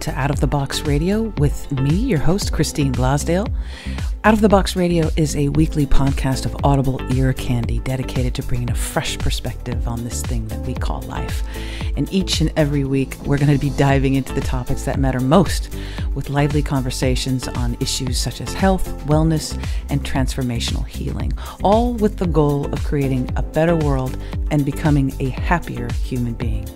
to Out of the Box Radio with me, your host, Christine Glasdale. Out of the Box Radio is a weekly podcast of audible ear candy dedicated to bringing a fresh perspective on this thing that we call life. And each and every week, we're going to be diving into the topics that matter most with lively conversations on issues such as health, wellness, and transformational healing, all with the goal of creating a better world and becoming a happier human being.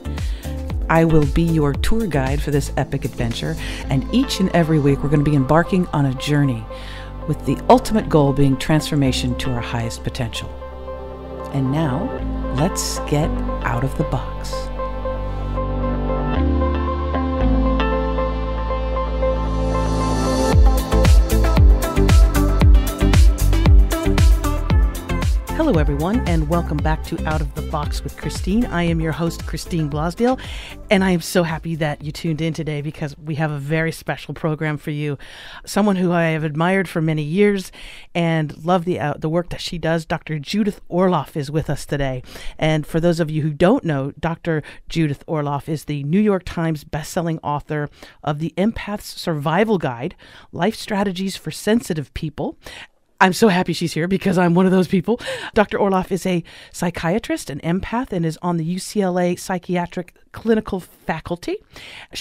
I will be your tour guide for this epic adventure, and each and every week we're going to be embarking on a journey with the ultimate goal being transformation to our highest potential. And now, let's get out of the box. Hello, everyone, and welcome back to Out of the Box with Christine. I am your host, Christine Glasdale, and I am so happy that you tuned in today because we have a very special program for you. Someone who I have admired for many years and love the work that she does, Dr. Judith Orloff, is with us today. And for those of you who don't know, Dr. Judith Orloff is the New York Times bestselling author of the Empath'S Survival Guide, Life Strategies for Sensitive People. I'm so happy she's here because I'm one of those people. Dr. Orloff is a psychiatrist, an empath, and is on the UCLA Psychiatric Clinical Faculty.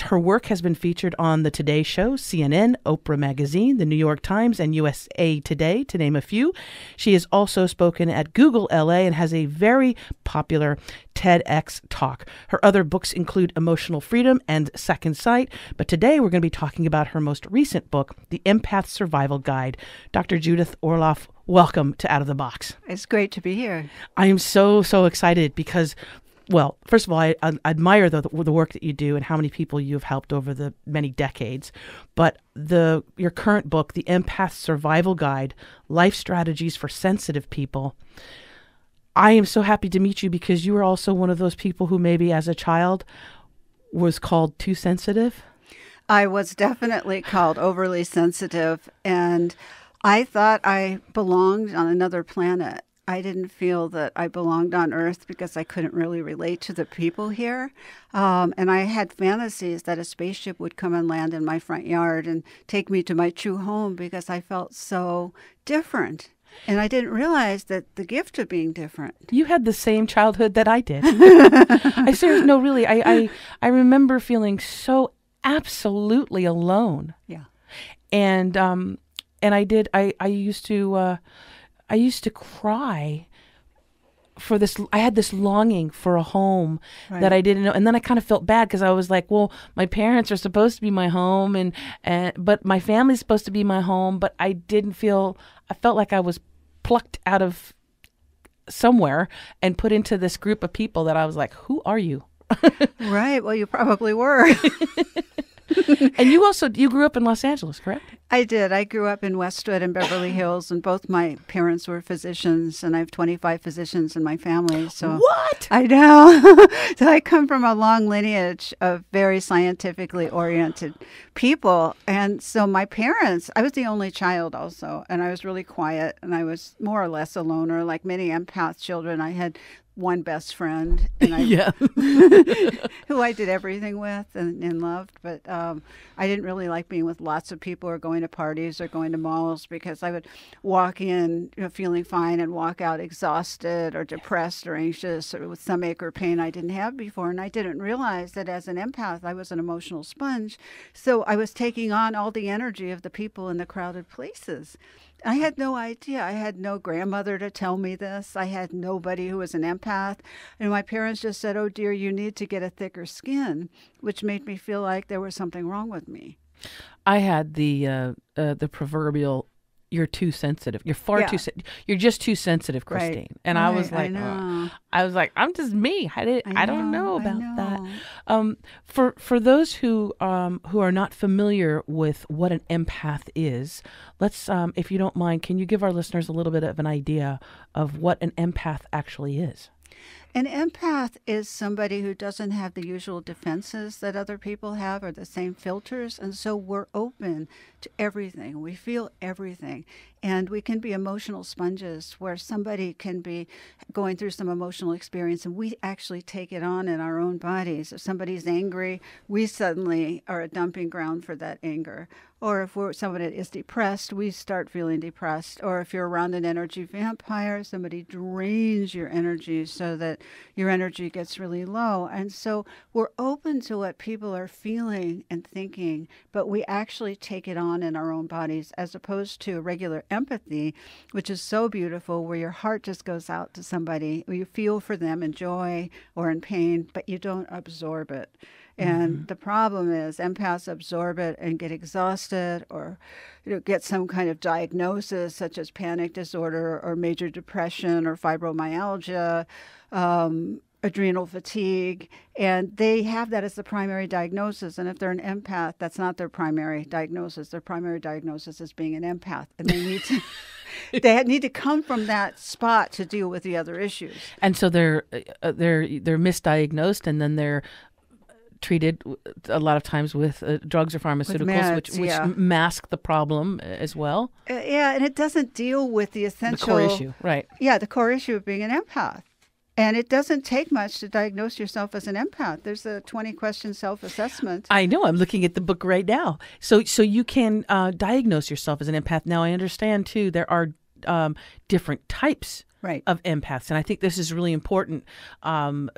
Her work has been featured on The Today Show, CNN, Oprah Magazine, The New York Times, and USA Today, to name a few. She has also spoken at Google LA and has a very popular TEDx talk. Her other books include Emotional Freedom and Second Sight, but today we're going to be talking about her most recent book, The Empath'S Survival Guide. Dr. Judith Orloff, welcome to Out of the Box. It's great to be here. I am so excited because, well, first of all, I admire the work that you do and how many people you've helped over the many decades. But your current book, The Empath'S Survival Guide, Life Strategies for Sensitive People, I am so happy to meet you because you were also one of those people who maybe as a child was called too sensitive. I was definitely called overly sensitive, and I thought I belonged on another planet. I didn't feel that I belonged on Earth because I couldn't really relate to the people here. And I had fantasies that a spaceship would come and land in my front yard and take me to my true home because I felt so different. And I didn't realize that the gift of being different. You had the same childhood that I did. I remember feeling so absolutely alone. Yeah. And I used to cry for this. I had this longing for a home that I didn't know. And then I kind of felt bad because I was like, well, my parents are supposed to be my home but my family's supposed to be my home, but I felt like I was plucked out of somewhere and put into this group of people that I was like, who are you? Right. Well, you probably were. And you grew up in Los Angeles, correct? I did. I grew up in Westwood and Beverly Hills, and both my parents were physicians, and I have 25 physicians in my family. So what? I know. So I come from a long lineage of very scientifically oriented people. And so my parents, I was the only child also, and I was really quiet, and I was more or less a loner. Like many empath children, I had one best friend, and who I did everything with and loved. But I didn't really like being with lots of people or going to parties or going to malls because I would walk in feeling fine and walk out exhausted or depressed or anxious or with stomach or pain I didn't have before. And I didn't realize that as an empath, I was an emotional sponge. So I was taking on all the energy of the people in the crowded places. I had no idea. I had no grandmother to tell me this. I had nobody who was an empath. And my parents just said, oh, dear, you need to get a thicker skin, which made me feel like there was something wrong with me. I had the proverbial, you're too sensitive. You're too you're just too sensitive, Christine. Right. And right. I was like, I'm just me. I don't know about that. For those who are not familiar with what an empath is, let's, if you don't mind, can you give our listeners a little bit of an idea of what an empath actually is? An empath is somebody who doesn't have the usual defenses that other people have or the same filters. And so we're open to everything. We feel everything. And we can be emotional sponges where somebody can be going through some emotional experience and we actually take it on in our own bodies. If somebody's angry, we suddenly are a dumping ground for that anger. Or if somebody is depressed, we start feeling depressed. Or if you're around an energy vampire, somebody drains your energy so that your energy gets really low. And so we're open to what people are feeling and thinking, but we actually take it on in our own bodies as opposed to regular empathy, which is so beautiful, where your heart just goes out to somebody, where you feel for them in joy or in pain, but you don't absorb it. And the problem is empaths absorb it and get exhausted or get some kind of diagnosis such as panic disorder or major depression or fibromyalgia, adrenal fatigue, and they have that as the primary diagnosis. And if they're an empath, that's not their primary diagnosis. Their primary diagnosis is being an empath, and they need to they need to come from that spot to deal with the other issues. And so they're misdiagnosed, and then they're treated a lot of times with drugs or pharmaceuticals, meds, which mask the problem as well. Yeah, and it doesn't deal with the essential... The core issue, right. Yeah, the core issue of being an empath. And it doesn't take much to diagnose yourself as an empath. There's a 20-question self-assessment. I know. I'm looking at the book right now. So you can diagnose yourself as an empath. Now, I understand, too, there are different types of empaths. And I think this is really important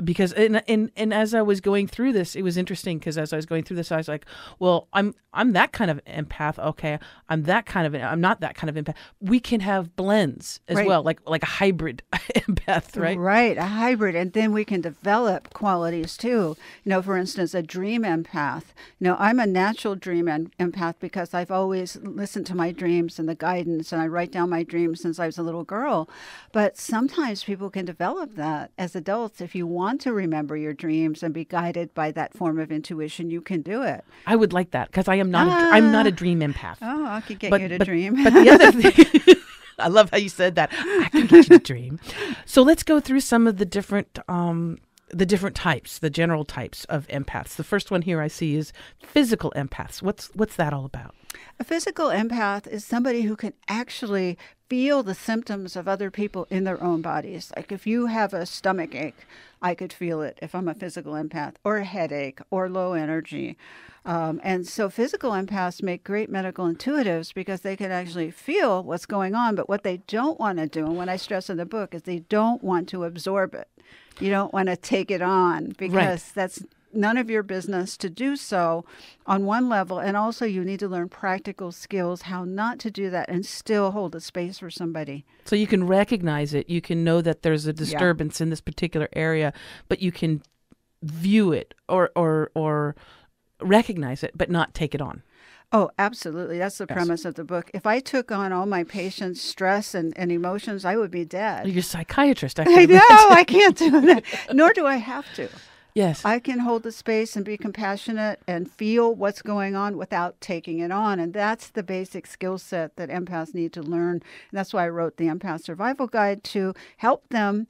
because and as I was going through this, it was interesting because as I was going through this, I was like, well, I'm that kind of empath. Okay. I'm not that kind of empath. We can have blends as well, like a hybrid empath, right? Right. A hybrid. And then we can develop qualities too. For instance, a dream empath. I'm a natural dream empath because I've always listened to my dreams and the guidance, and I write down my dreams since I was a little girl. But sometimes people can develop that as adults. If you want to remember your dreams and be guided by that form of intuition, you can do it. I would like that because I'm not a dream empath. Oh, I could get you to dream. But the other thing, I love how you said that. I can get you to dream. So let's go through some of the different types, the general types of empaths. The first one here I see is physical empaths. What's that all about? A physical empath is somebody who can actually feel the symptoms of other people in their own bodies. Like if you have a stomach ache, I could feel it if I'm a physical empath, or a headache, or low energy. And so physical empaths make great medical intuitives because they can actually feel what's going on. But what they don't want to do, and what I stress in the book, is they don't want to absorb it. You don't want to take it on because that's none of your business to do so on one level. And also you need to learn practical skills, how not to do that and still hold a space for somebody. So you can recognize it. You can know that there's a disturbance in this particular area, but you can view it or recognize it, but not take it on. Oh, absolutely. That's the premise of the book. If I took on all my patients' stress and emotions, I would be dead. You're a psychiatrist. I know. I can't do that. Nor do I have to. Yes. I can hold the space and be compassionate and feel what's going on without taking it on. And that's the basic skill set that empaths need to learn. And that's why I wrote the Empath Survival Guide, to help them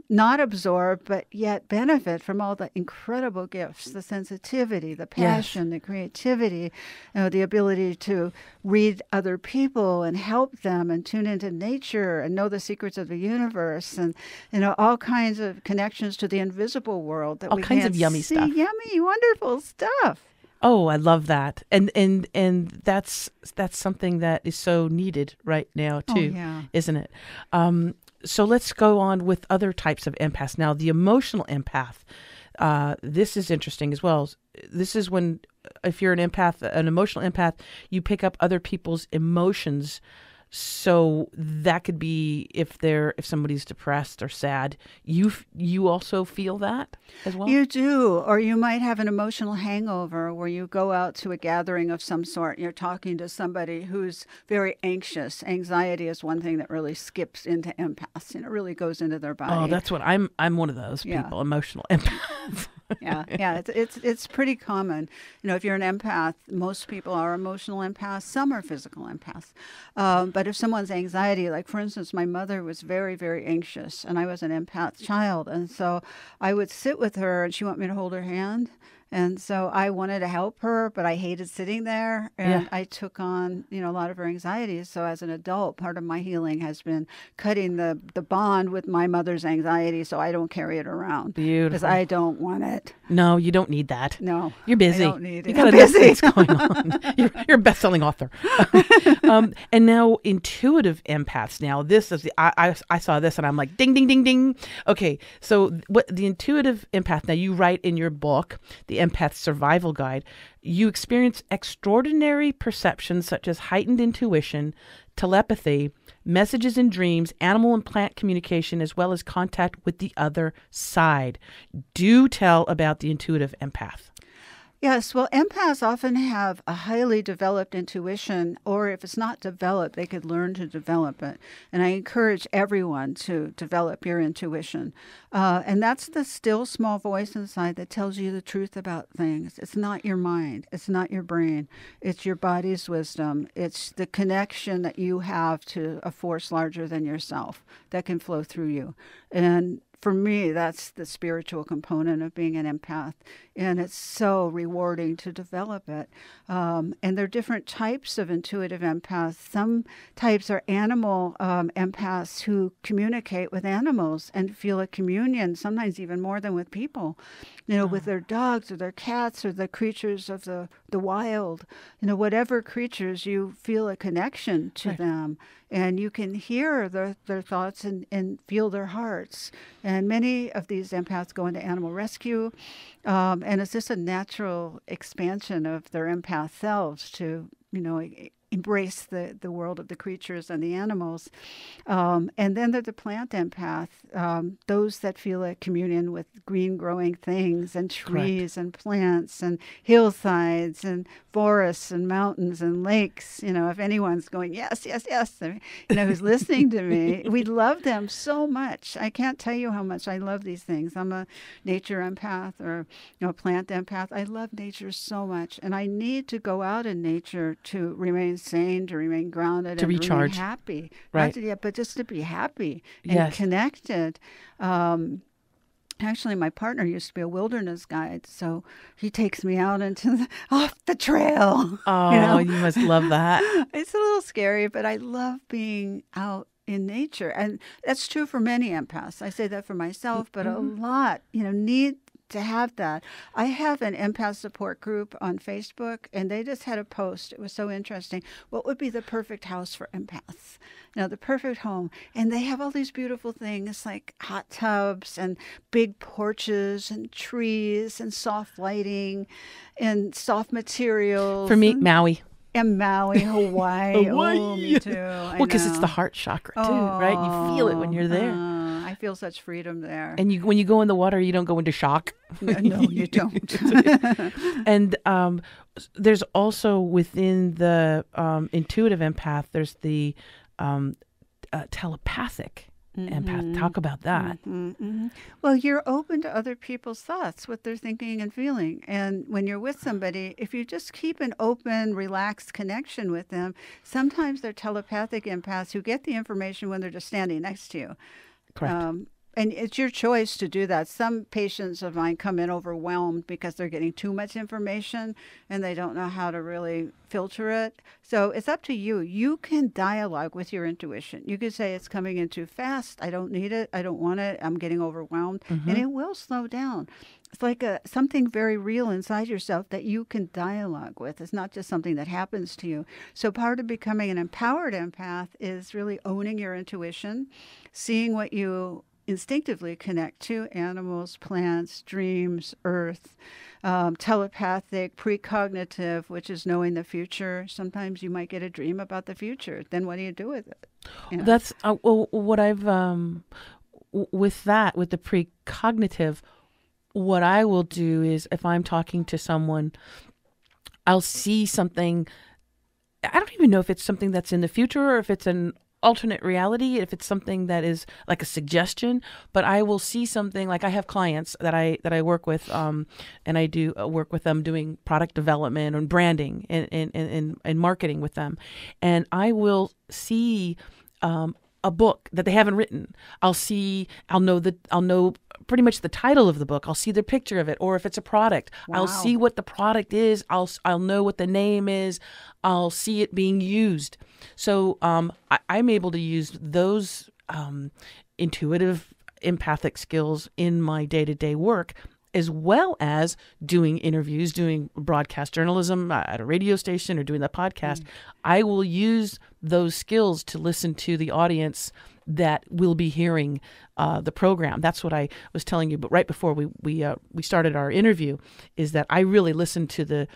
not absorb, but yet benefit from all the incredible gifts, the sensitivity, the passion, the creativity, the ability to read other people and help them and tune into nature and know the secrets of the universe and, all kinds of connections to the invisible world that all we kinds can't of yummy see. stuff. Yummy, wonderful stuff. Oh, I love that. And that's something that is so needed right now too, isn't it? So let's go on with other types of empaths. Now, the emotional empath, this is interesting as well. This is when, if you're an empath, an emotional empath, you pick up other people's emotions. So that could be if somebody's depressed or sad, you also feel that as well? You do. Or you might have an emotional hangover where you go out to a gathering of some sort and you're talking to somebody who's very anxious. Anxiety is one thing that really skips into empaths, and it really goes into their body. Oh, that's what I'm one of those people, emotional empaths. Yeah. It's pretty common. You know, if you're an empath, most people are emotional empaths. Some are physical empaths. But if someone's anxiety, like for instance, my mother was very, very anxious, and I was an empath child, and so I would sit with her, and she wanted me to hold her hand. And so I wanted to help her, but I hated sitting there, and I took on, you know, a lot of her anxieties. So as an adult, part of my healing has been cutting the bond with my mother's anxiety, so I don't carry it around. Beautiful. Because I don't want it. No, you don't need that. No. You're busy. I don't need it. You got enough things going on. You're a best-selling author. And now intuitive empaths. Now this is I saw this and I'm like, ding, ding, ding, ding. Okay, so what the intuitive empath, now you write in your book, The Empath's Survival Guide, you experience extraordinary perceptions such as heightened intuition, telepathy, messages in dreams, animal and plant communication, as well as contact with the other side. Do tell about the intuitive empath. Yes, well, empaths often have a highly developed intuition, or if it's not developed, they could learn to develop it. And I encourage everyone to develop your intuition. And that's the still small voice inside that tells you the truth about things. It's not your mind. It's not your brain. It's your body's wisdom. It's the connection that you have to a force larger than yourself that can flow through you. And for me, that's the spiritual component of being an empath. And it's so rewarding to develop it. And there are different types of intuitive empaths. Some types are animal empaths who communicate with animals and feel a communion, sometimes even more than with people, you know, with their dogs or their cats or the creatures of the wild. You know, whatever creatures, you feel a connection to them. And you can hear their thoughts and feel their hearts. And many of these empaths go into animal rescue. And it's just a natural expansion of their empath selves to, you know, embrace the world of the creatures and the animals. And then there's the plant empath, those that feel a communion with green growing things and trees and plants and hillsides and forests and mountains and lakes. You know, if anyone's going, yes, yes, yes, you know, who's listening to me, we love them so much. I can't tell you how much I love these things. I'm a nature empath or, you know, a plant empath. I love nature so much. And I need to go out in nature to remain sane, to remain grounded, to and recharge, remain happy. Right? But just to be happy and connected. Actually, my partner used to be a wilderness guide, so he takes me out off the trail. Oh, you know? You must love that. It's a little scary, but I love being out in nature, and that's true for many empaths. I say that for myself, but a lot, you know, need to have that. I have an empath support group on Facebook, and they just had a post. It was so interesting. What would be the perfect house for empaths? You know, the perfect home. And they have all these beautiful things like hot tubs and big porches and trees and soft lighting and soft materials. For me, Maui. And Maui, Hawaii. Oh, me too. Well, because it's the heart chakra too, right? You feel it when you're there. I feel such freedom there. And when you go in the water, you don't go into shock. No, you don't. And there's also within the intuitive empath, there's the telepathic empath. Talk about that. Well, you're open to other people's thoughts, what they're thinking and feeling. And when you're with somebody, if you just keep an open, relaxed connection with them, sometimes they're telepathic empaths who get the information when they're just standing next to you. Correct. And it's your choice to do that. Some patients of mine come in overwhelmed because they're getting too much information and they don't know how to really filter it. So it's up to you. You can dialogue with your intuition. You can say it's coming in too fast. I don't need it. I don't want it. I'm getting overwhelmed. And it will slow down. It's like something very real inside yourself that you can dialogue with. It's not just something that happens to you. So part of becoming an empowered empath is really owning your intuition, seeing what you instinctively connect to: animals, plants, dreams, earth, telepathic, precognitive, which is knowing the future. Sometimes you might get a dream about the future. Then what do you do with it? You know? That's what I've with the precognitive. What I will do is, if I'm talking to someone, I'll see something. I don't even know if it's something that's in the future or if it's an alternate reality if it's something that is like a suggestion, but I will see something like I have clients that I work with, and I do work with them doing product development and branding and marketing with them, and I will see a book that they haven't written. I'll know pretty much the title of the book. I'll see the picture of it, or if it's a product, Wow. I'll see what the product is. I'll know what the name is. I'll see it being used. So I'm able to use those intuitive, empathic skills in my day-to-day work, as well as doing interviews, doing broadcast journalism at a radio station or doing the podcast. I will use those skills to listen to the audience that will be hearing the program. That's what I was telling you. But right before we started our interview, is that I really listen to the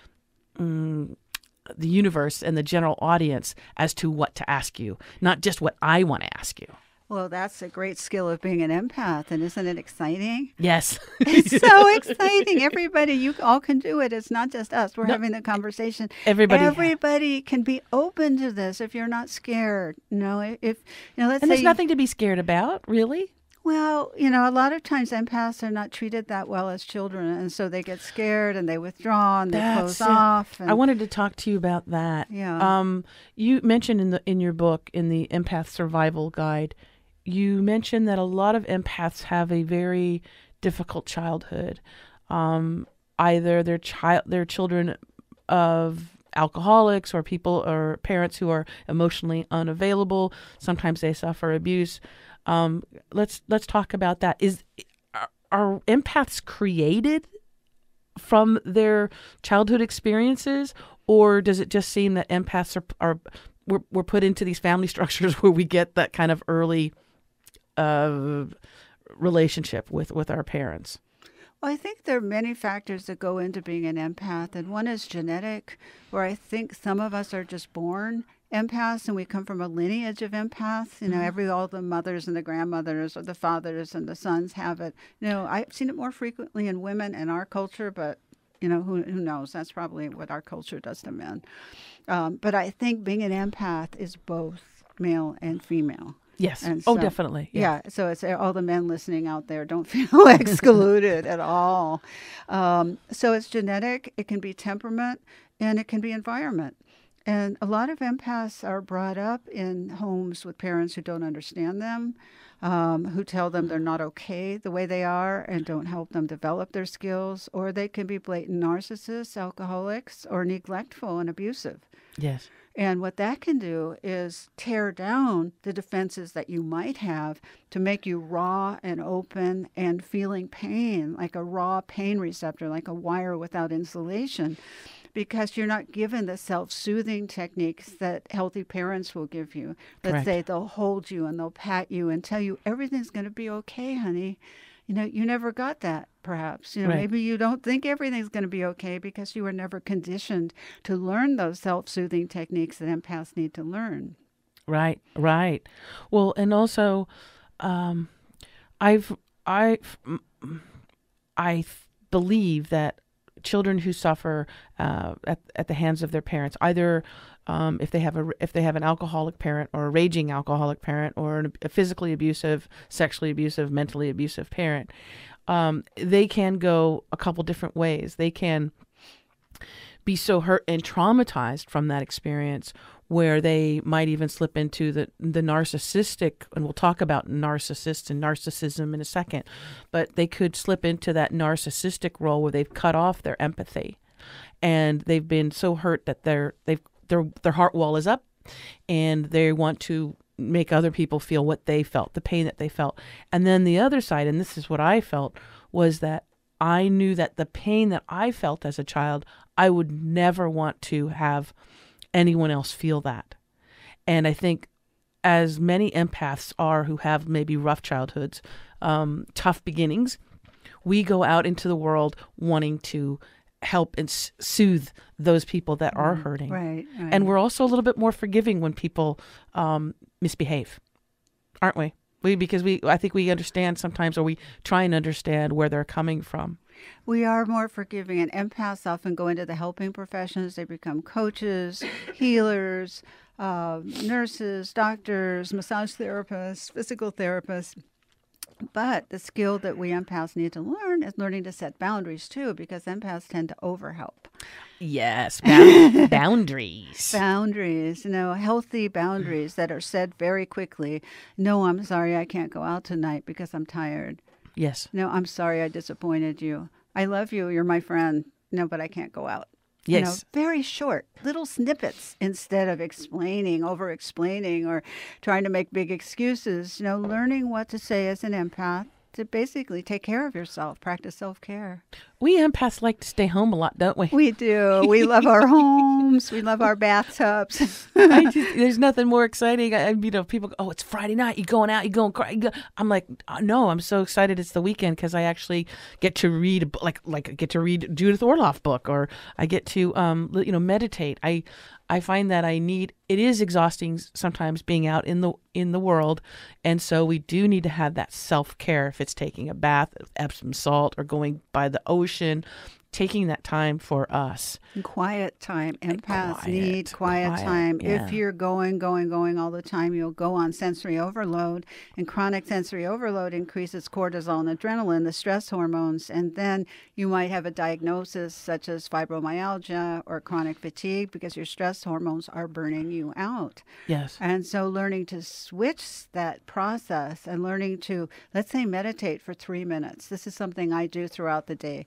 universe and the general audience as to what to ask you, not just what I want to ask you. Well, that's a great skill of being an empath, and isn't it exciting? Yes. It's so exciting. Everybody, you all can do it. It's not just us. We're having the conversation. Everybody can be open to this if you're not scared. Let's And say there's nothing to be scared about, really. Well, a lot of times empaths are not treated that well as children, and so they get scared and they withdraw and they close off. And I wanted to talk to you about that. Yeah. You mentioned in your book, in the Empath Survival Guide, you mentioned that a lot of empaths have a very difficult childhood. Either they're children of alcoholics or parents who are emotionally unavailable. Sometimes they suffer abuse. Let's talk about that. Are empaths created from their childhood experiences, or does it just seem that empaths we're put into these family structures where we get that kind of early relationship with our parents? Well, I think there are many factors that go into being an empath, and one is genetic, where I think some of us are just born empaths and we come from a lineage of empaths. All the mothers and the grandmothers or the fathers and the sons have it. I've seen it more frequently in women in our culture, but who knows? That's probably what our culture does to men. But I think being an empath is both male and female. Yes. And so, definitely. Yeah. So it's all the men listening out there, don't feel excluded at all. So it's genetic, it can be temperament, and it can be environment. And a lot of empaths are brought up in homes with parents who don't understand them, who tell them they're not okay the way they are and don't help them develop their skills, or they can be blatant narcissists, alcoholics, or neglectful and abusive. Yes. And what that can do is tear down the defenses that you might have to make you raw and open and feeling pain, like a raw pain receptor, like a wire without insulation, because you're not given the self-soothing techniques that healthy parents will give you. Let's say they'll hold you and they'll pat you and tell you everything's going to be okay, honey. You never got that, perhaps. Maybe you don't think everything's going to be okay because you were never conditioned to learn those self-soothing techniques that empaths need to learn. Right. Well, and also, I believe that children who suffer at the hands of their parents, either if they have an alcoholic parent or a raging alcoholic parent or a physically abusive, sexually abusive, mentally abusive parent, they can go a couple different ways. They can be so hurt and traumatized from that experience where they might even slip into the narcissistic, and we'll talk about narcissists and narcissism in a second, but they could slip into that narcissistic role where they've cut off their empathy and they've been so hurt that their heart wall is up and they want to make other people feel what they felt, the pain that they felt. And then the other side, and this is what I felt, was that I knew that the pain that I felt as a child, I would never want to have anyone else feel that. And I think as many empaths are who have maybe rough childhoods, tough beginnings, we go out into the world wanting to help and soothe those people that are hurting. Right. And we're also a little bit more forgiving when people misbehave, aren't we? Because I think we understand sometimes, or we try and understand where they're coming from. We are more forgiving, and empaths often go into the helping professions. They become coaches, healers, nurses, doctors, massage therapists, physical therapists. But the skill that we empaths need to learn is learning to set boundaries too, because empaths tend to overhelp. Yes, boundaries. Boundaries, healthy boundaries that are said very quickly. No, I'm sorry, I can't go out tonight because I'm tired. Yes. No, I'm sorry I disappointed you. I love you. You're my friend. No, but I can't go out. Yes. Very short, little snippets instead of explaining, over-explaining, or trying to make big excuses. Learning what to say as an empath to basically take care of yourself, practice self-care. We empaths like to stay home a lot, don't we? We do. We love our homes. We love our bathtubs. There's nothing more exciting. People go, oh, it's Friday night. You going out? You going cry? I'm like, no, I'm so excited it's the weekend because I actually get to read, get to read Judith Orloff book, or I get to, meditate. I find that it is exhausting sometimes being out in the world. And so we do need to have that self-care. If it's taking a bath, Epsom salt, or going by the ocean, taking that time for us. Quiet time. Empaths need quiet time. Yeah. If you're going all the time, you'll go on sensory overload. And chronic sensory overload increases cortisol and adrenaline, the stress hormones. And then you might have a diagnosis such as fibromyalgia or chronic fatigue because your stress hormones are burning you out. Yes. And so learning to switch that process and learning to, let's say, meditate for 3 minutes. This is something I do throughout the day.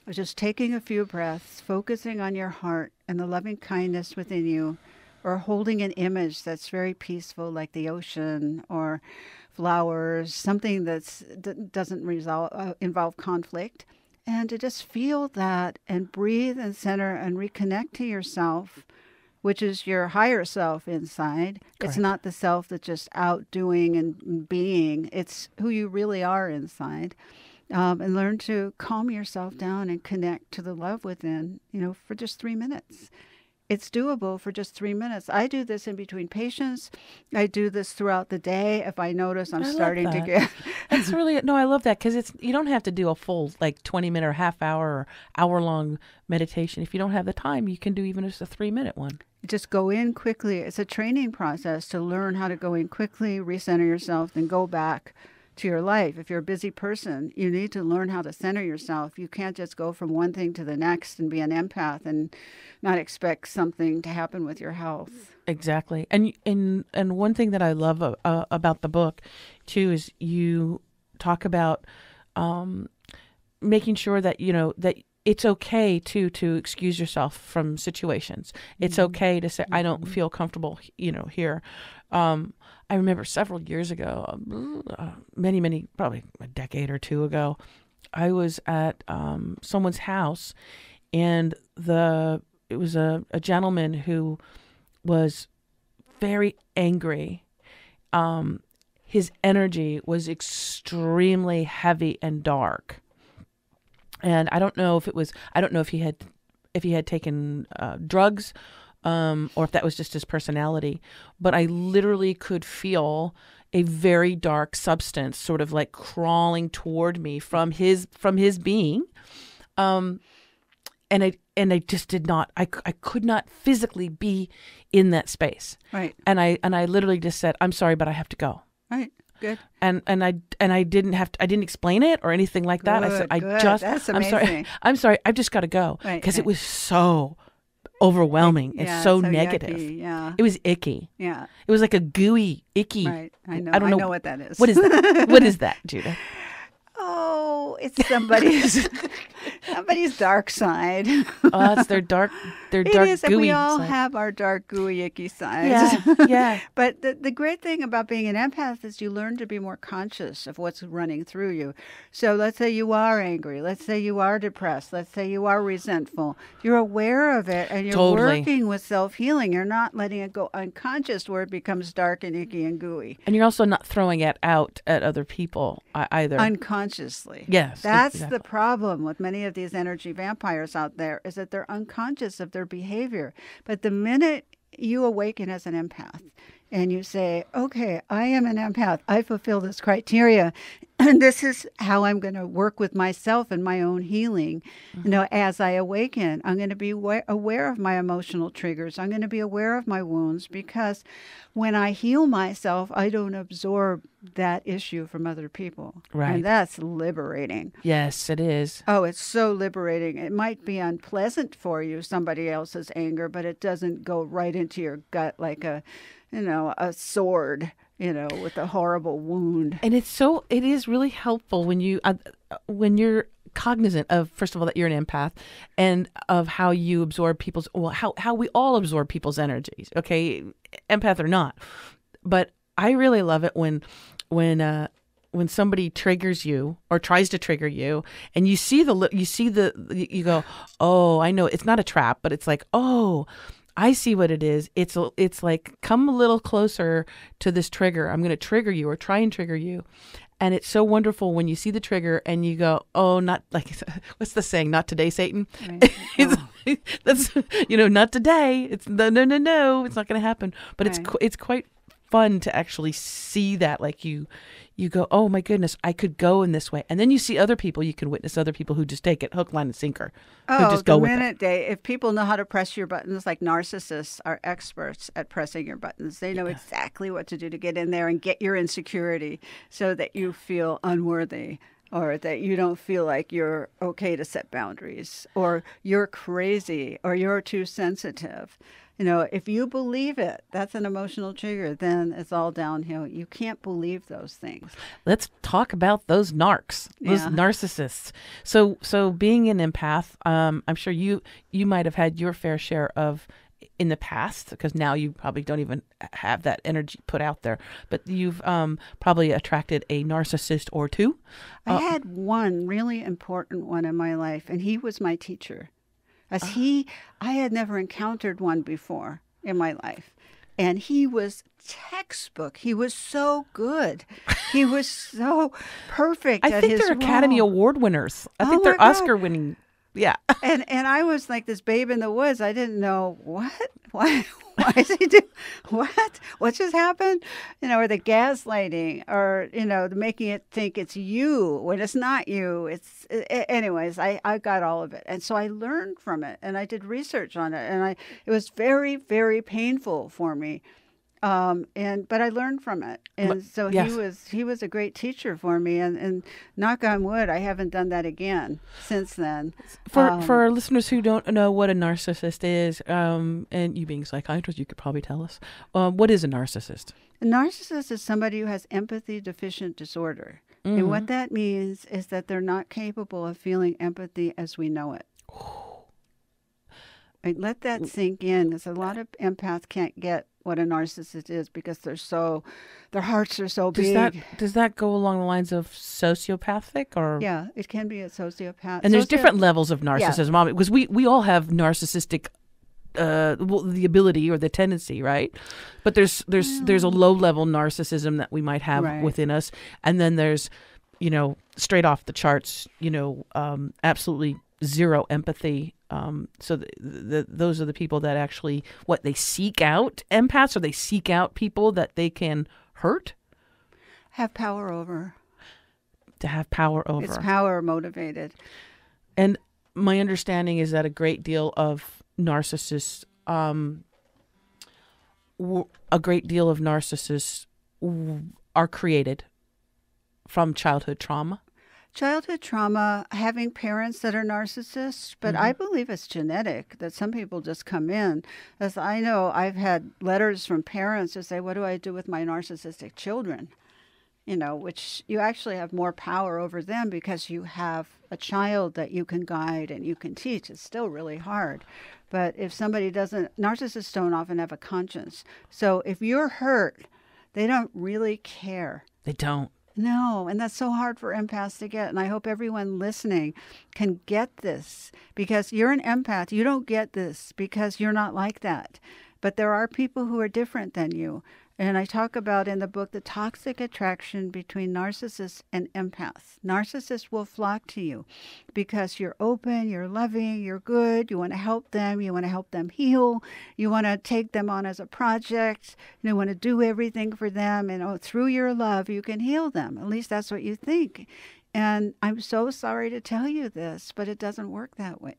Just taking a few breaths, focusing on your heart and the loving kindness within you, or holding an image that's very peaceful, like the ocean or flowers, something that doesn't involve conflict, and to just feel that and breathe and center and reconnect to yourself, which is your higher self inside. Correct. It's not the self that's just out doing and being. It's who you really are inside. And learn to calm yourself down and connect to the love within, for just 3 minutes. It's doable for just 3 minutes. I do this in between patients. I do this throughout the day. If I notice I'm starting to get... That's really... No, I love that because you don't have to do a full 20-minute or half-hour or hour-long meditation. If you don't have the time, you can do even just a 3-minute one. Just go in quickly. It's a training process to learn how to go in quickly, recenter yourself, then go back to your life. If you're a busy person, you need to learn how to center yourself. You can't just go from one thing to the next and be an empath and not expect something to happen with your health. Exactly. And one thing that I love about the book too is you talk about making sure that that it's okay to excuse yourself from situations. It's okay to say, I don't feel comfortable, here. I remember several years ago, many, probably a decade or two ago, I was at someone's house, and it was a gentleman who was very angry. His energy was extremely heavy and dark. And I don't know if he had taken drugs, or if that was just his personality, but I literally could feel a very dark substance sort of like crawling toward me from his being. And I just did not, I could not physically be in that space. Right. And I literally just said, I'm sorry, but I have to go. Right. Good. And I didn't explain it or anything like that. I said, That's amazing. I'm sorry, I've just got to go. Right. Because it was so overwhelming. Yeah, it's so so negative. Yucky, yeah. It was icky. Yeah. It was like a gooey, icky. Right. I know. I don't know what that is. What is that? What is that, Judith? Oh, it's somebody's dark side. Oh, it's their dark It gooey is, and we all side. have our dark, gooey, icky sides. Yeah. But the great thing about being an empath is you learn to be more conscious of what's running through you. So let's say you are angry. Let's say you are depressed. Let's say you are resentful. You're aware of it, and you're Totally. working with self-healing. You're not letting it go unconscious where it becomes dark and icky and gooey. And you're also not throwing it out at other people either. Unconsciously. Yes. That's exactly. the problem with many of these energy vampires out there, is that they're unconscious of their behavior. But the minute you awaken as an empath, and you say, okay, I am an empath. I fulfill this criteria. And this is how I'm going to work with myself and my own healing. As I awaken, I'm going to be aware of my emotional triggers. I'm going to be aware of my wounds, because when I heal myself, I don't absorb that issue from other people. Right. And that's liberating. Yes, it is. Oh, it's so liberating. It might be unpleasant for you, somebody else's anger, but it doesn't go right into your gut like a sword, with a horrible wound. And it is really helpful when you're cognizant of, first of all, that you're an empath, and of how you absorb how we all absorb people's energies. Okay, empath or not. But I really love it when somebody triggers you or tries to trigger you, and you go, oh, I know it's not a trap, but it's like, oh, I see what it is. It's like, come a little closer to this trigger. I'm going to trigger you or try and trigger you. And it's so wonderful when you see the trigger and you go, oh, not like, what's the saying? Not today, Satan. Right. That's, not today. It's no. It's not going to happen. But right. It's quite fun to actually see that, like you go, oh my goodness, I could go in this way. And then you see other people, you can witness other people who just take it hook, line, and sinker. Oh, just go the minute if people know how to press your buttons, like narcissists are experts at pressing your buttons. They know exactly what to do to get in there and get your insecurity so that you feel unworthy, or that you don't feel like you're okay to set boundaries, or you're crazy, or you're too sensitive. If you believe it, that's an emotional trigger, then it's all downhill. You can't believe those things. Let's talk about those narcs, those narcissists. So being an empath, I'm sure you might have had your fair share of in the past, because now you probably don't even have that energy put out there, but you've probably attracted a narcissist or two. I had one really important one in my life, and he was my teacher. I had never encountered one before in my life. And he was textbook. He was so good. He was so perfect at his role. I think they're Academy Award winners. I think they're Oscar winning. Yeah. And I was like this babe in the woods. I didn't know why is he doing what just happened? Or the gaslighting, or making it think it's you when it's not you. Anyways, I got all of it, and so I learned from it, and I did research on it, and it was very, very painful for me. But I learned from it. And so he was a great teacher for me, and knock on wood, I haven't done that again since then. For our listeners who don't know what a narcissist is, and you being a psychiatrist, you could probably tell us, what is a narcissist? A narcissist is somebody who has empathy deficient disorder. Mm-hmm. And what that means is that they're not capable of feeling empathy as we know it. And let that sink in, because a lot of empaths can't get what a narcissist is, because their hearts are so big. Does that go along the lines of sociopathic, or? Yeah, it can be a sociopath. And there's different levels of narcissism, because we all have narcissistic, the ability or the tendency, right? But there's a low level narcissism that we might have within us, and then there's, straight off the charts, absolutely zero empathy. So those are the people that actually, they seek out empaths, or they seek out people that they can hurt? Have power over. To have power over. It's power motivated. And my understanding is that a great deal of narcissists, are created from childhood trauma. Childhood trauma, having parents that are narcissists, but I believe it's genetic, that some people just come in. As I know, I've had letters from parents who say, what do I do with my narcissistic children? Which you actually have more power over them, because you have a child that you can guide and you can teach. It's still really hard. But if somebody narcissists don't often have a conscience. So if you're hurt, they don't really care. They don't. No, and that's so hard for empaths to get. And I hope everyone listening can get this, because you're an empath. You don't get this because you're not like that. But there are people who are different than you. And I talk about in the book the toxic attraction between narcissists and empaths. Narcissists will flock to you because you're open, you're loving, you're good, you want to help them heal, you want to take them on as a project, you want to do everything for them, and through your love you can heal them. At least that's what you think. And I'm so sorry to tell you this, but it doesn't work that way.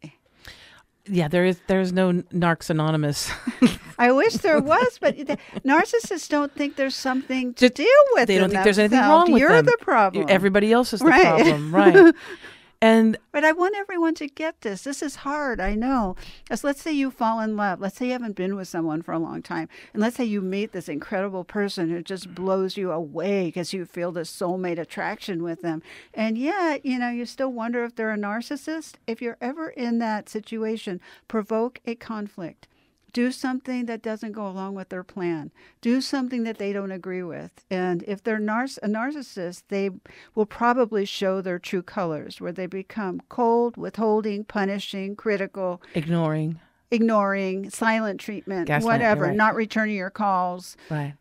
Yeah, there's no Narcs Anonymous. I wish there was, but narcissists don't think there's something to deal with. They don't think there's anything wrong with them. You're the problem. Everybody else is the problem, right? But I want everyone to get this. This is hard, I know. Because let's say you fall in love. Let's say you haven't been with someone for a long time. And let's say you meet this incredible person who just blows you away because you feel this soulmate attraction with them. And yet, you still wonder if they're a narcissist. If you're ever in that situation, provoke a conflict. Do something that doesn't go along with their plan. Do something that they don't agree with. And if they're a narcissist, they will probably show their true colors, where they become cold, withholding, punishing, critical, ignoring, silent treatment, gaslight, whatever, right. Not returning your calls. Right.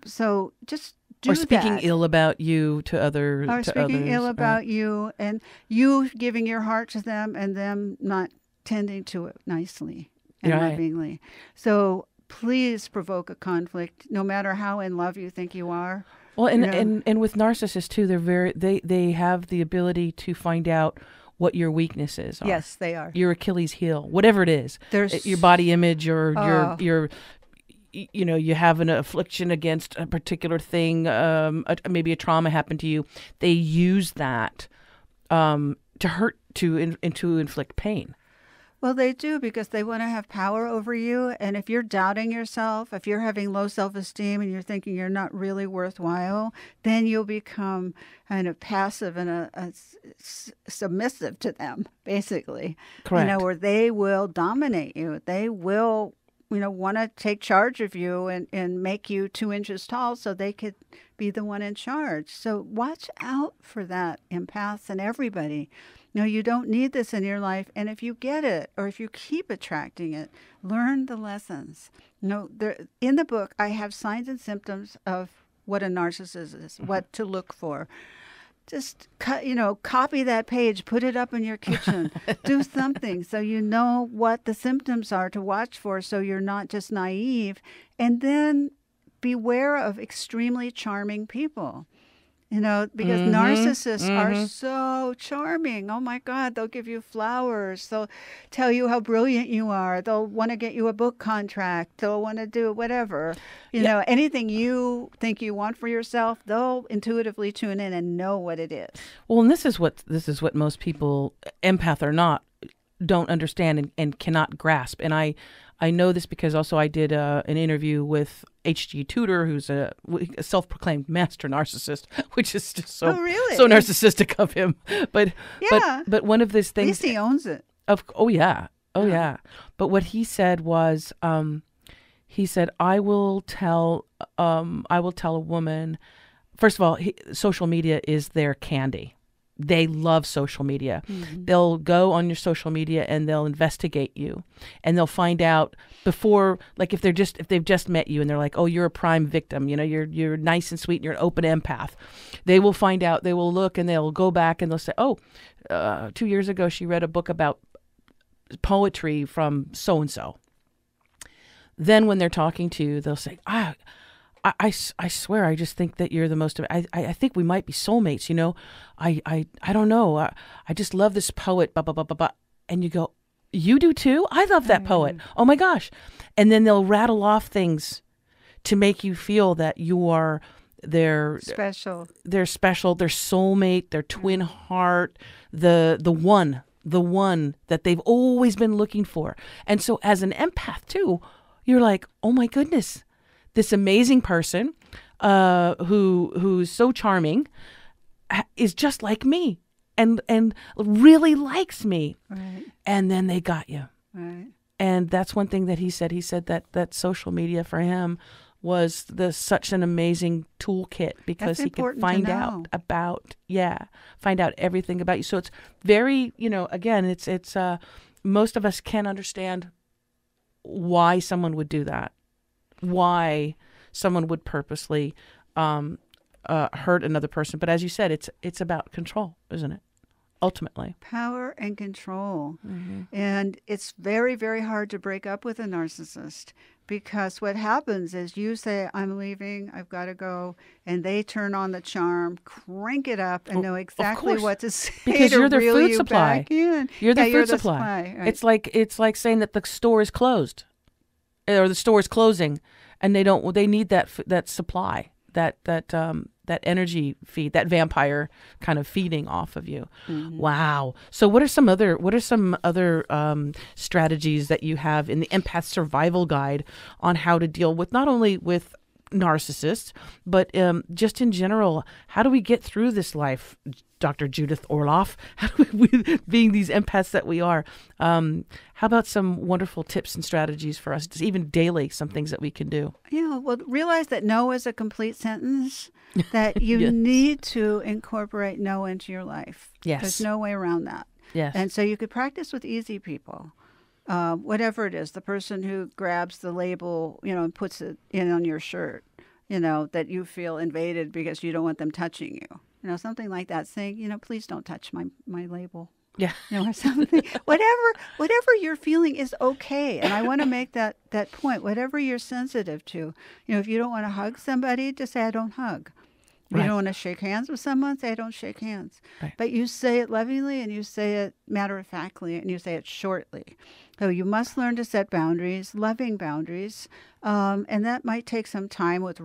So just do that. Or speaking ill about you to others. Or speaking ill about you, and you giving your heart to them and them not tending to it nicely and lovingly. So please provoke a conflict, no matter how in love you think you are. Well, and with narcissists too, they have the ability to find out what your weaknesses are. Yes, they are. Your Achilles heel, whatever it is. Your body image, or your you have an affliction against a particular thing. Maybe a trauma happened to you. They use that to hurt, to inflict pain. Well, they do, because they want to have power over you. And if you're doubting yourself, if you're having low self-esteem and you're thinking you're not really worthwhile, then you'll become kind of passive and submissive to them, basically. Correct. Where they will dominate you. They will, want to take charge of you and make you 2 inches tall so they could be the one in charge. So watch out for that, empaths and everybody. No, you don't need this in your life. And if you get it, or if you keep attracting it, learn the lessons. In the book, I have signs and symptoms of what a narcissist is, what to look for. Just copy that page, put it up in your kitchen, do something so you know what the symptoms are to watch for, so you're not just naive. And then beware of extremely charming people. Because narcissists are so charming. Oh my God, they'll give you flowers. They'll tell you how brilliant you are. They'll want to get you a book contract. They'll want to do whatever. Anything you think you want for yourself, they'll intuitively tune in and know what it is. Well, and this is what most people, empath or not, don't understand and cannot grasp. And I know this because also I did an interview with H.G. Tudor, who's a self-proclaimed master narcissist, which is just so narcissistic of him. But one of these things, at least he owns it. Yeah. But what he said was, he said, I will tell a woman. First of all, social media is their candy. They love social media. Mm-hmm. They'll go on your social media and they'll investigate you, and they'll find out before, like if they've just met you and they're like, oh, you're a prime victim. You're nice and sweet and you're an open empath. They will find out. They will look and they'll go back and they'll say, 2 years ago she read a book about poetry from so and so. Then when they're talking to you, they'll say, I swear, I just think that you're the most. I think we might be soulmates. I don't know. I just love this poet. Blah blah blah blah blah. And you go, you do too? I love that poet. Oh my gosh! And then they'll rattle off things to make you feel that you are their special. They're special. Their soulmate. Their twin heart. The one that they've always been looking for. And so, as an empath too, you're like, oh my goodness. This amazing person who's so charming is just like me and really likes me. Right. And then they got you. Right. And that's one thing that he said. He said that social media for him was such an amazing toolkit because he could find out everything about you. So it's very, again, it's most of us can't understand why someone would do that. Why someone would purposely hurt another person. But as you said, it's about control, isn't it? Ultimately. Power and control. And it's very, very hard to break up with a narcissist, because what happens is you say, I'm leaving, I've got to go, and they turn on the charm, crank it up, and know exactly what to say because to you're their reel food you supply. back in. You're their you're food the supply. Right. It's like saying that the store is closed, or the store is closing, and they need that supply, that energy feed, that vampire kind of feeding off of you. Wow. So what are some other strategies that you have in the Empath Survival Guide on how to deal with not only with narcissists, but just in general, how do we get through this life, Dr. Judith Orloff? How do we, being these empaths that we are, how about some wonderful tips and strategies for us, just even daily, some things that we can do? Yeah, well, realize that no is a complete sentence, that you need to incorporate no into your life. Yes. There's no way around that. Yes. And so you could practice with easy people. Whatever it is, the person who grabs the label, and puts it in on your shirt, that you feel invaded because you don't want them touching you. Something like that, saying, please don't touch my label. Yeah. Or something. Whatever you're feeling is okay. And I want to make that point. Whatever you're sensitive to. If you don't want to hug somebody, just say, I don't hug. If you don't want to shake hands with someone, say, I don't shake hands. Right. But you say it lovingly, and you say it matter-of-factly, and you say it shortly. So you must learn to set boundaries, loving boundaries, and that might take some time with,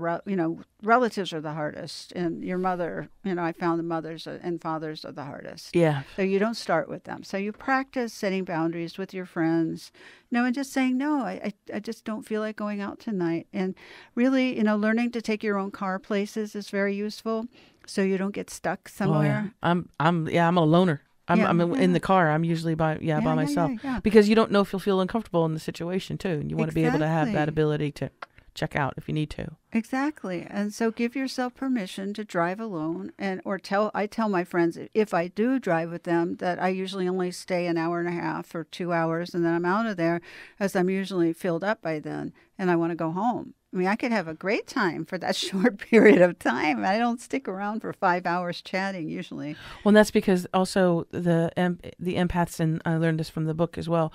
relatives are the hardest. And your mother, I found the mothers and fathers are the hardest. Yeah. So you don't start with them. So you practice setting boundaries with your friends, and just saying, no, I just don't feel like going out tonight. And really, learning to take your own car places is very useful, so you don't get stuck somewhere. Oh, yeah. I'm a loner. I'm in the car. I'm usually by myself because you don't know if you'll feel uncomfortable in the situation too, and you want to be able to have that ability to check out if you need to. Exactly. And so give yourself permission to drive alone, I tell my friends, if I do drive with them, that I usually only stay an hour and a half or 2 hours, and then I'm out of there, as I'm usually filled up by then and I want to go home. I mean, I could have a great time for that short period of time. I don't stick around for 5 hours chatting usually. Well, and that's because also the empaths, and I learned this from the book as well,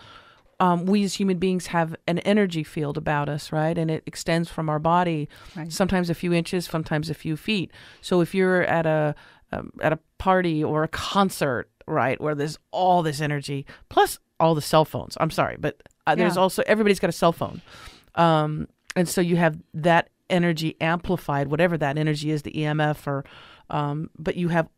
we as human beings have an energy field about us, right? And it extends from our body, sometimes a few inches, sometimes a few feet. So if you're at a party or a concert, right, where there's all this energy, plus all the cell phones. I'm sorry, but there's also, everybody's got a cell phone. And so you have that energy amplified, whatever that energy is, the EMF, but you have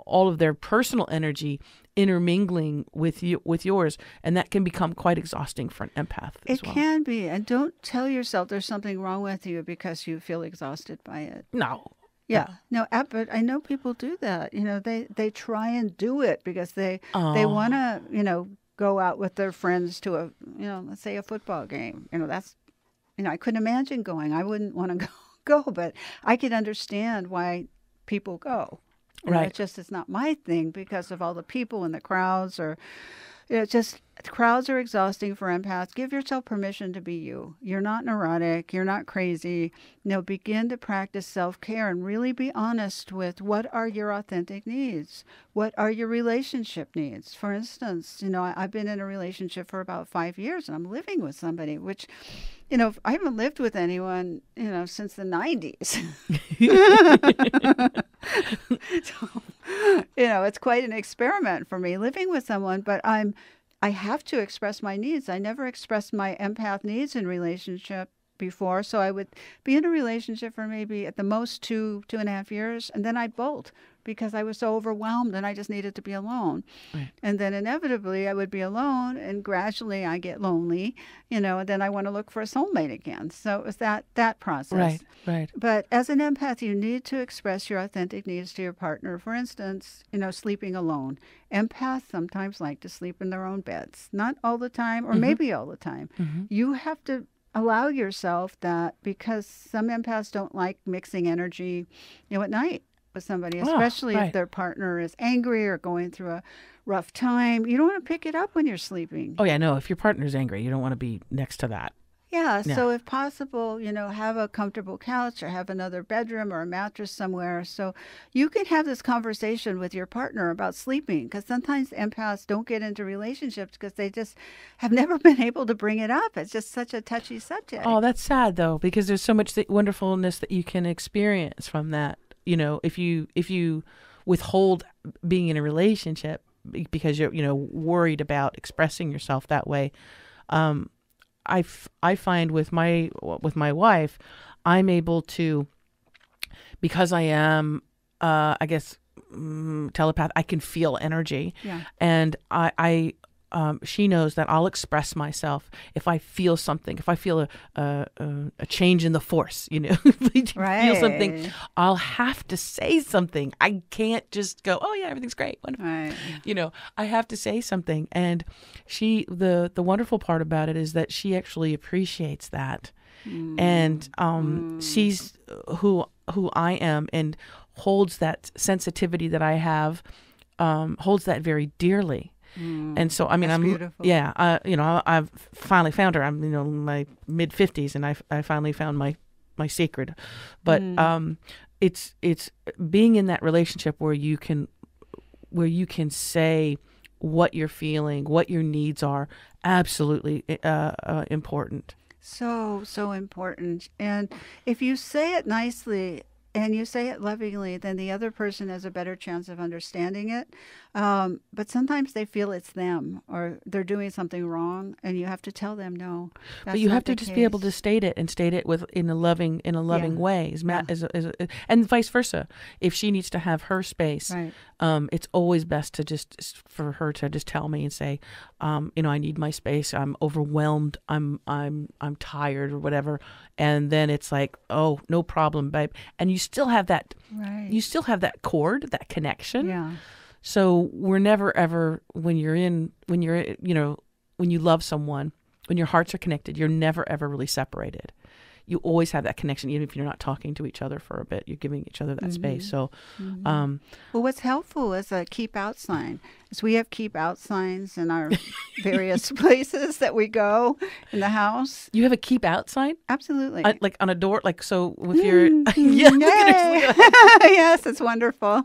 all of their personal energy intermingling with yours, and that can become quite exhausting for an empath as well. It can be, and don't tell yourself there's something wrong with you because you feel exhausted by it. No. Yeah. No, but I know people do that. They try and do it because they want to, go out with their friends to a, let's say a football game. That's, I couldn't imagine going. I wouldn't want to go, but I could understand why people go. Right. It's not my thing because of all the people and the crowds, or crowds are exhausting for empaths. Give yourself permission to be you. You're not neurotic. You're not crazy. Begin to practice self-care and really be honest with what are your authentic needs. What are your relationship needs? For instance, I've been in a relationship for about 5 years, and I'm living with somebody, which, I haven't lived with anyone, since the 90s. So, it's quite an experiment for me living with someone, but I have to express my needs. I never expressed my empath needs in relationship before. So I would be in a relationship for maybe at the most 2.5 years, and then I'd bolt because I was so overwhelmed and I just needed to be alone. Right. And then inevitably I would be alone, and gradually I get lonely, and then I want to look for a soulmate again. So it was that process. Right. But as an empath, you need to express your authentic needs to your partner. For instance, sleeping alone. Empaths sometimes like to sleep in their own beds. Not all the time, or maybe all the time. Mm-hmm. You have to allow yourself that, because some empaths don't like mixing energy, at night with somebody, especially if their partner is angry or going through a rough time. You don't want to pick it up when you're sleeping. Oh, yeah, no. If your partner's angry, you don't want to be next to that. Yeah, Yeah. so if possible, have a comfortable couch or have another bedroom or a mattress somewhere. So you can have this conversation with your partner about sleeping, because sometimes empaths don't get into relationships because they just have never been able to bring it up. It's just such a touchy subject. Oh, that's sad though, because there's so much wonderfulness that you can experience from that. If you withhold being in a relationship because you're worried about expressing yourself that way. I find with my wife, I'm able to, because I am, I guess, telepath. I can feel energy, Yeah. and she knows that I'll express myself if I feel something. If I feel a change in the force, if I feel something, I'll have to say something. I can't just go, oh yeah, everything's great. Wonderful. Right. I have to say something. And the wonderful part about it is that she actually appreciates that, and sees who I am and holds that sensitivity that I have, holds that very dearly. And so, I mean, That's I'm, beautiful. yeah, I've finally found her. I'm, in my mid 50s, and I finally found my secret. But it's being in that relationship where you can say what you're feeling, what your needs are, absolutely important. So important. And if you say it nicely and you say it lovingly, then the other person has a better chance of understanding it. But sometimes they feel it's them or they're doing something wrong, and you have to tell them no. But you have to just be able to state it, and state it in a loving way, and vice versa. If she needs to have her space, Right. It's always best to for her to just tell me and say, I need my space. I'm overwhelmed. I'm tired or whatever. And then it's like, oh, no problem, babe. And you still have that. Right. You still have that cord, that connection. Yeah. So we're never ever, when you love someone, when your hearts are connected, you're never ever really separated. You always have that connection, even if you're not talking to each other for a bit. You're giving each other that space. So, Well, what's helpful is a keep out sign. So we have keep out signs in our various places that we go in the house. you have a keep out sign, Absolutely. like on a door, like so. If you're, Yeah. look at her. Yes, it's wonderful.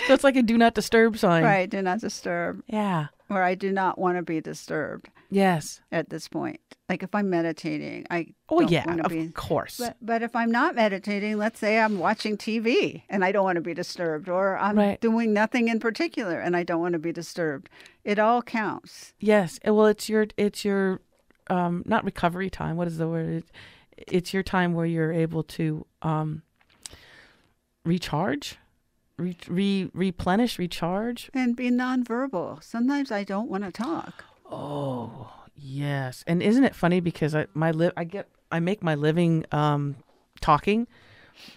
So it's like a do not disturb sign. Right. Do not disturb. Yeah. Or I do not want to be disturbed Yes. at this point. Like if I'm meditating, I Oh don't yeah. want to Of be. course. But if I'm not meditating, let's say I'm watching TV and I don't want to be disturbed, or I'm Right. doing nothing in particular and I don't want to be disturbed. It all counts. Yes. Well, it's your not recovery time. What is the word? It's your time where you're able to recharge, replenish, recharge. And be nonverbal. Sometimes I don't want to talk. Oh, yes. And isn't it funny because I make my living talking,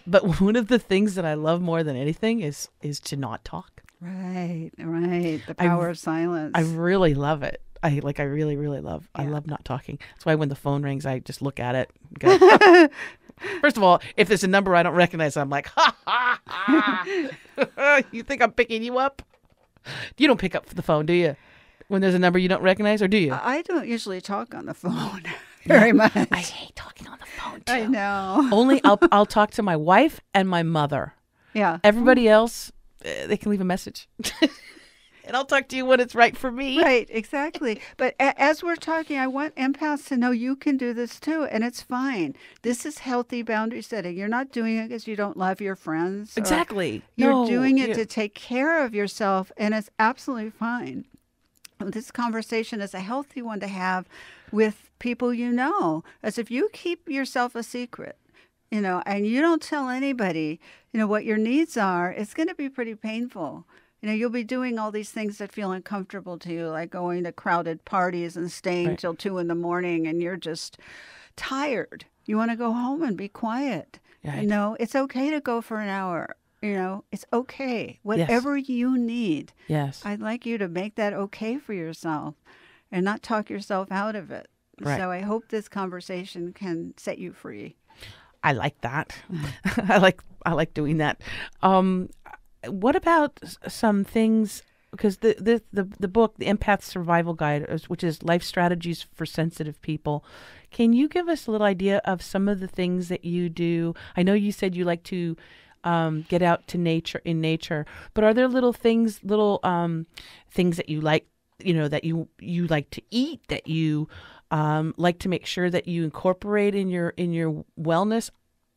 but one of the things that I love more than anything is to not talk. Right. The power of silence. I really love it. I really, really love. I Yeah. love not talking. That's why when the phone rings, I just look at it. And go, first of all, if there's a number I don't recognize, I'm like, ha ha ha! You think I'm picking you up? You don't pick up the phone, do you? When there's a number you don't recognize, or do you? I don't usually talk on the phone very much. I hate talking on the phone too. I know. Only I'll talk to my wife and my mother. Yeah. Everybody else, they can leave a message. And I'll talk to you when it's right for me. Right, exactly. But as we're talking, I want empaths to know you can do this too, and it's fine. This is healthy boundary setting. You're not doing it because you don't love your friends. Exactly. You're doing it to take care of yourself, and it's absolutely fine. This conversation is a healthy one to have with people you know. As if you keep yourself a secret, and you don't tell anybody, what your needs are, it's going to be pretty painful. You'll be doing all these things that feel uncomfortable to you, like going to crowded parties and staying till 2 a.m, and you're just tired. You want to go home and be quiet. Right. It's okay to go for an hour. It's okay. Whatever you need. Yes. I'd like you to make that okay for yourself and not talk yourself out of it. Right. So I hope this conversation can set you free. I like that. I like doing that. What about some things because the book, the Empath's Survival Guide, which is Life Strategies for Sensitive People, can you give us a little idea of some of the things that you do? I know you said you like to get out to nature, but are there little things that you like, that you like to eat, that you like to make sure that you incorporate in your wellness?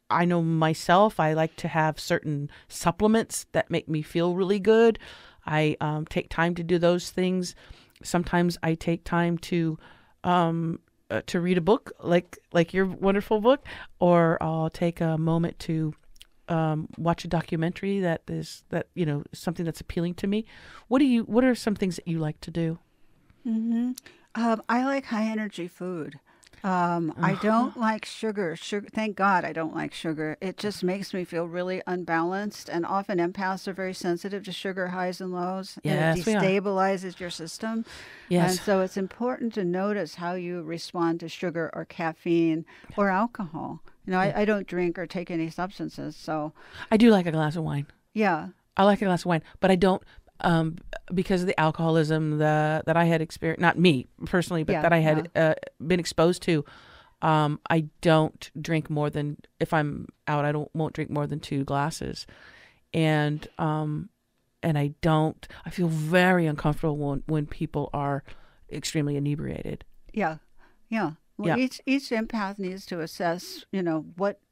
I know myself, I like to have certain supplements that make me feel really good. I take time to do those things. Sometimes I take time to read a book, like your wonderful book, or I'll take a moment to watch a documentary that something that's appealing to me. What are some things that you like to do? Mm-hmm. I like high energy food. I don't like sugar. Thank God I don't like sugar. It just makes me feel really unbalanced. And often empaths are very sensitive to sugar highs and lows. Yes, and it destabilizes your system. Yes. And so it's important to notice how you respond to sugar or caffeine or alcohol. I don't drink or take any substances. So I do like a glass of wine. Yeah. I like a glass of wine, but I don't. Because of the alcoholism that I had experienced, not me personally, but that I had been exposed to, I don't drink more than, if I'm out, won't drink more than 2 glasses, and I feel very uncomfortable when people are extremely inebriated. Yeah. Well, each empath needs to assess,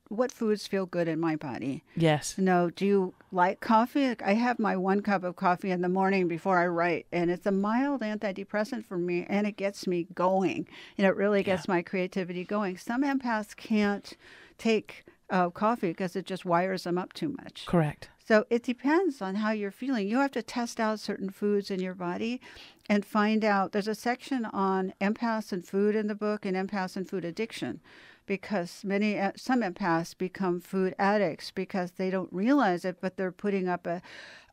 what foods feel good in my body. Yes. Do you like coffee? I have my 1 cup of coffee in the morning before I write, and it's a mild antidepressant for me, and it gets me going. It really gets my creativity going. Some empaths can't take coffee because it just wires them up too much. Correct. So it depends on how you're feeling. You have to test out certain foods in your body and find out. There's a section on empaths and food in the book, and empaths and food addiction, because some empaths become food addicts because they don't realize it, but they're putting up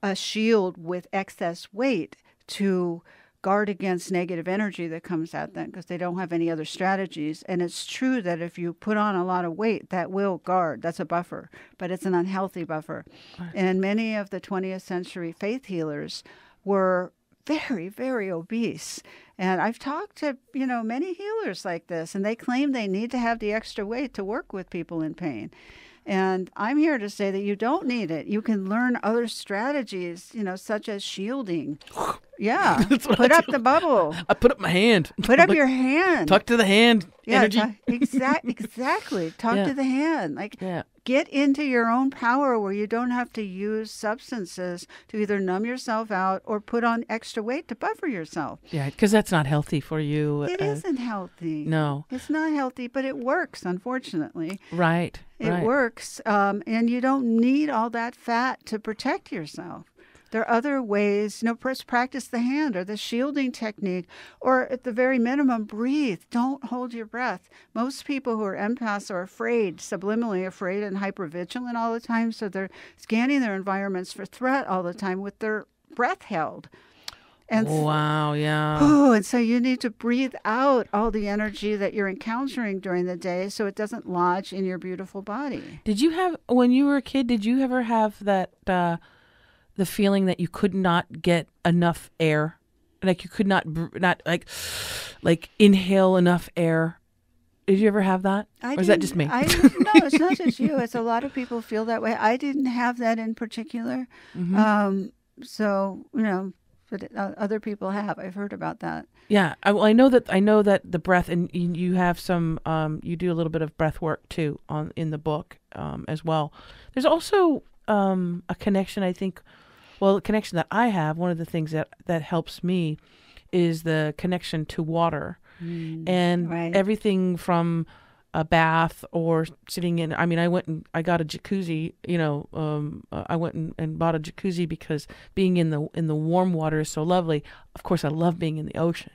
a shield with excess weight to guard against negative energy that comes at them because they don't have any other strategies. And it's true that if you put on a lot of weight, that will guard. That's a buffer, but it's an unhealthy buffer. Right. And many of the 20th century faith healers were very, very obese. And I've talked to, many healers like this, and they claim they need to have the extra weight to work with people in pain. And I'm here to say that you don't need it. You can learn other strategies, such as shielding. Yeah. Put up the bubble. I put up my hand. Put up your hand. Talk to the hand. Energy. Exactly. Talk to the hand. Get into your own power where you don't have to use substances to either numb yourself out or put on extra weight to buffer yourself. Yeah, because that's not healthy for you. It isn't healthy. No. It's not healthy, but it works, unfortunately. Right. It works. And you don't need all that fat to protect yourself. There are other ways, practice the hand or the shielding technique, or at the very minimum, breathe. Don't hold your breath. Most people who are empaths are afraid, subliminally afraid and hypervigilant all the time, so they're scanning their environments for threat all the time with their breath held. And wow, yeah. And so you need to breathe out all the energy that you're encountering during the day so it doesn't lodge in your beautiful body. When you were a kid, did you ever have that... the feeling that you could not get enough air, like you could not inhale enough air? Did you ever have that? Or is that just me? No, it's not just you. It's a lot of people feel that way. I didn't have that in particular. Mm-hmm. But other people have. I've heard about that. Yeah, I know that the breath, and you have some. You do a little bit of breath work too in the book as well. There's also a connection, I think. Well, the connection that I have, one of the things that helps me is the connection to water. And everything from a bath or sitting in, I got a jacuzzi, I went and bought a jacuzzi because being in the warm water is so lovely. Of course, I love being in the ocean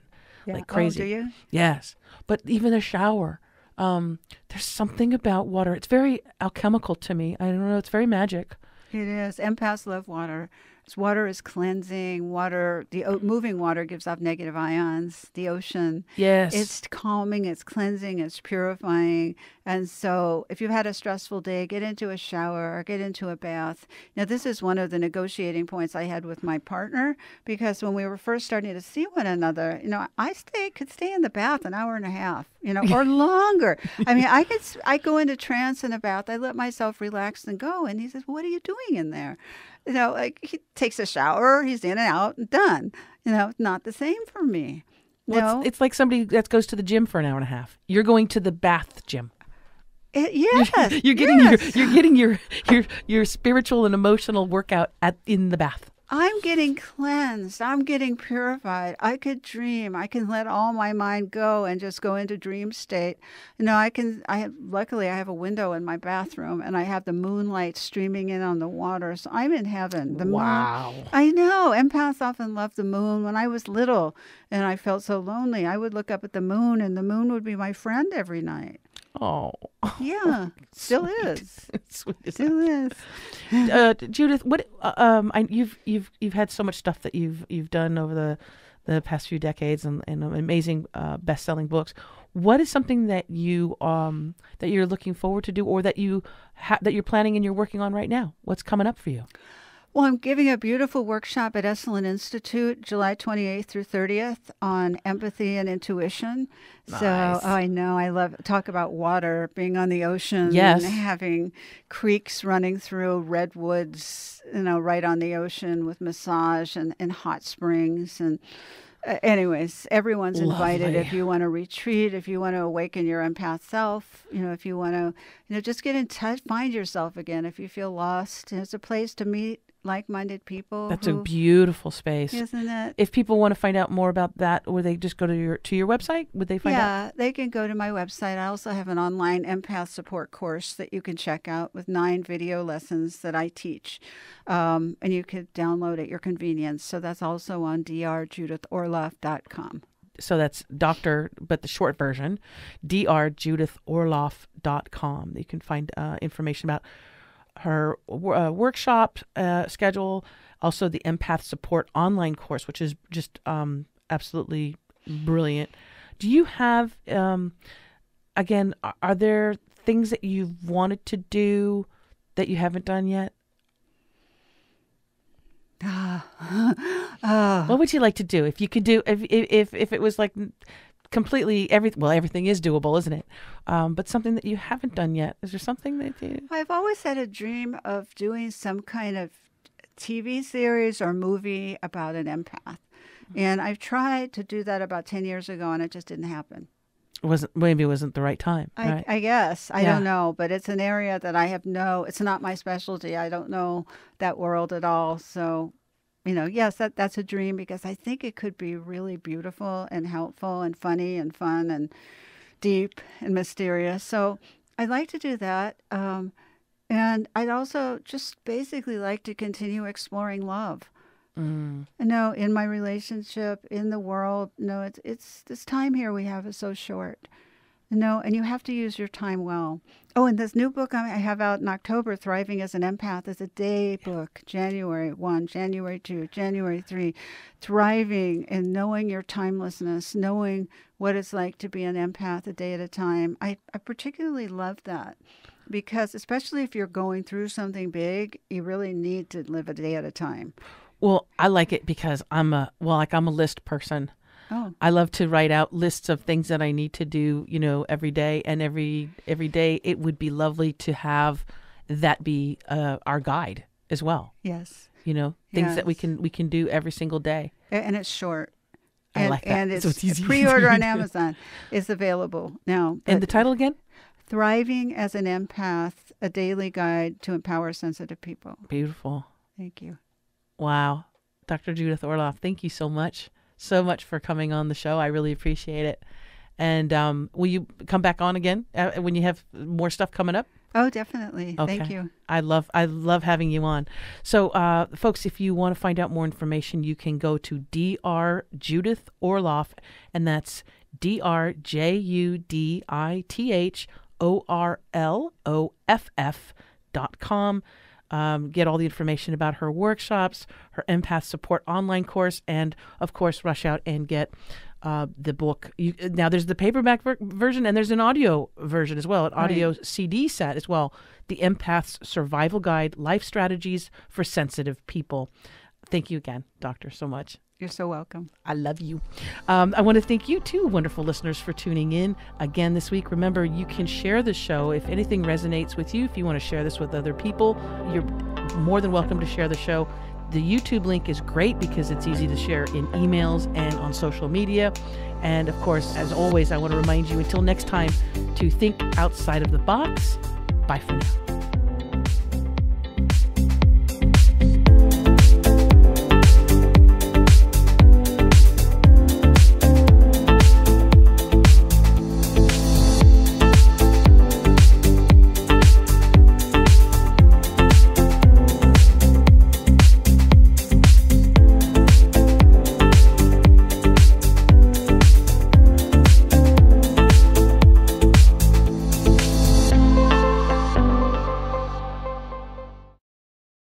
like crazy. Oh, do you? Yes. But even a shower, there's something about water. It's very alchemical to me. I don't know. It's very magic. It is. Empaths love water. Water is cleansing. Moving water gives off negative ions. The ocean, Yes. it's calming, it's cleansing, it's purifying. And so if you've had a stressful day, get into a shower or get into a bath. Now, this is one of the negotiating points I had with my partner, because when we were first starting to see one another, I could stay in the bath an hour and a half, or longer. I mean, I go into trance in a bath. I let myself relax and go. And he says, "What are you doing in there?" Like he takes a shower, he's in and out and done. Not the same for me. Well, it's like somebody that goes to the gym for an hour and a half. You're going to the bath gym. Yes. You're getting your spiritual and emotional workout in the bath. I'm getting cleansed. I'm getting purified. I could dream. I can let all my mind go and just go into dream state. Luckily I have a window in my bathroom, and I have the moonlight streaming in on the water. So I'm in heaven. Wow. Moon, I know. Empaths often love the moon. When I was little and I felt so lonely, I would look up at the moon, and the moon would be my friend every night. Oh, yeah, still is. Sweet as Still is. Judith, what you've had so much stuff that you've done over the past few decades, and amazing best-selling books. What is something that that you're looking forward to do, or that you're planning and you're working on right now? What's coming up for you? Well, I'm giving a beautiful workshop at Esalen Institute, July 28th through 30th, on empathy and intuition. Nice. So, I know, I love talk about water, being on the ocean, yes, and having creeks running through redwoods, right on the ocean, with massage and hot springs. And anyways, everyone's invited. Lovely. If you want to retreat, if you want to awaken your empath self, if you want to, just get in touch, find yourself again. If you feel lost, it's a place to meet like-minded people. That's a beautiful space, isn't it? If people want to find out more about that, would they just go to your website? Would they find out? Yeah, they can go to my website. I also have an online empath support course that you can check out with 9 video lessons that I teach, and you could download at your convenience. So that's also on drjudithorloff.com. So that's doctor, but the short version, drjudithorloff.com. You can find information about her workshop schedule, also the Empath Support online course, which is just absolutely brilliant. Do you have, again, are there things that you've wanted to do that you haven't done yet? What would you like to do if you could do, if it was like completely everything is doable, isn't it? But something that you haven't done yet. Is there something that you... I've always had a dream of doing some kind of TV series or movie about an empath. And I've tried to do that about 10 years ago, and it just didn't happen. Maybe it wasn't the right time. Right? I guess. I don't know. But it's an area that it's not my specialty. I don't know that world at all. So, yes, that's a dream, because I think it could be really beautiful and helpful and funny and fun and deep and mysterious. So I'd like to do that. And I'd also just basically like to continue exploring love. In my relationship, in the world, it's this time here we have is so short. And you have to use your time well. Oh, and this new book I have out in October, Thriving as an Empath, is a day book. January 1, January 2, January 3. Thriving and knowing your timelessness, knowing what it's like to be an empath a day at a time. I particularly love that, because especially if you're going through something big, you really need to live a day at a time. Well, I like it because I'm a list person. Oh. I love to write out lists of things that I need to do, every day, and every day it would be lovely to have that be our guide as well. Yes. Things that we can do every single day. And it's short. I like that. And it's so it's easy. Pre-order on Amazon is available now. And the title again? Thriving as an Empath, a daily guide to empower sensitive people. Beautiful. Thank you. Wow. Dr. Judith Orloff, thank you so much for coming on the show. I really appreciate it. And will you come back on again when you have more stuff coming up? Oh, definitely. Okay. Thank you. I love having you on. So, folks, if you want to find out more information, you can go to Dr. Judith Orloff, and that's DrJudithOrloff.com. get all the information about her workshops, her empath support online course, and of course, rush out and get the book. Now, there's the paperback version and there's an audio version as well, an audio CD set as well. The Empath'S Survival Guide, Life Strategies for Sensitive People. Thank you again, Doctor, so much. You're so welcome. I love you. I want to thank you too, wonderful listeners, for tuning in again this week. Remember, you can share the show if anything resonates with you. If you want to share this with other people, you're more than welcome to share the show. The YouTube link is great because it's easy to share in emails and on social media. And of course, as always, I want to remind you until next time to think outside of the box. Bye for now.